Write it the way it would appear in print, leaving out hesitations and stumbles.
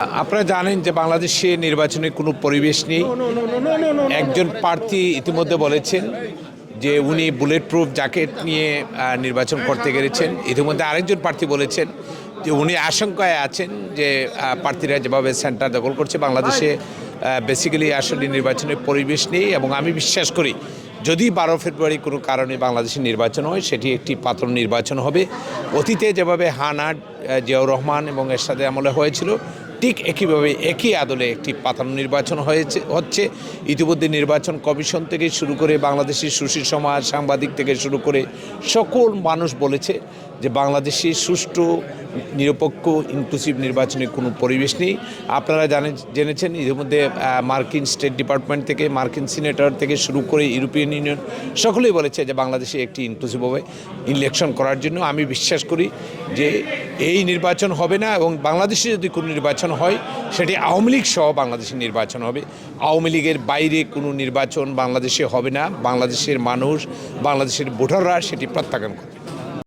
আপনারা জানেন যে বাংলাদেশে নির্বাচনে কোনো পরিবেশ নেই। একজন প্রার্থী ইতিমধ্যে বলেছেন যে উনি বুলেট প্রুফ জ্যাকেট নিয়ে নির্বাচন করতে গেছেন। ইতিমধ্যে আরেকজন প্রার্থী বলেছেন যে উনি আশঙ্কায় আছেন যে প্রার্থীরা যেভাবে সেন্টার দখল করছে বাংলাদেশে বেসিক্যালি আসলে নির্বাচনের পরিবেশ নেই। এবং আমি বিশ্বাস করি যদি 12 ফেব্রুয়ারি কোনো কারণে বাংলাদেশের নির্বাচন হয় সেটি একটি পাতন নির্বাচন হবে। অতীতে যেভাবে হানার জিয়াউর রহমান এবং এরশাদের আমলে হয়েছিল ঠিক একইভাবে একই আদলে একটি পাতানো নির্বাচন হচ্ছে। ইতিমধ্যে নির্বাচন কমিশন থেকে শুরু করে বাংলাদেশের সুশীল সমাজ, সাংবাদিক থেকে শুরু করে সকল মানুষ বলেছে যে বাংলাদেশের সুষ্ঠু নিরপেক্ষ ইনক্লুসিভ নির্বাচনের কোনো পরিবেশ নেই। আপনারা জেনেছেন ইতিমধ্যে মার্কিন স্টেট ডিপার্টমেন্ট থেকে, মার্কিন সিনেটর থেকে শুরু করে ইউরোপিয়ান ইউনিয়ন সকলেই বলেছে যে বাংলাদেশে একটি ইনক্লুসিভভাবে ইলেকশন করার জন্য। আমি বিশ্বাস করি যে এই নির্বাচন হবে না, এবং বাংলাদেশে যদি কোনো নির্বাচন হয় সেটি আওয়ামী লীগ সহ বাংলাদেশের নির্বাচন হবে। আওয়ামী লীগের বাইরে কোনো নির্বাচন বাংলাদেশে হবে না। বাংলাদেশের মানুষ, বাংলাদেশের ভোটাররা সেটি প্রত্যাখ্যান করে।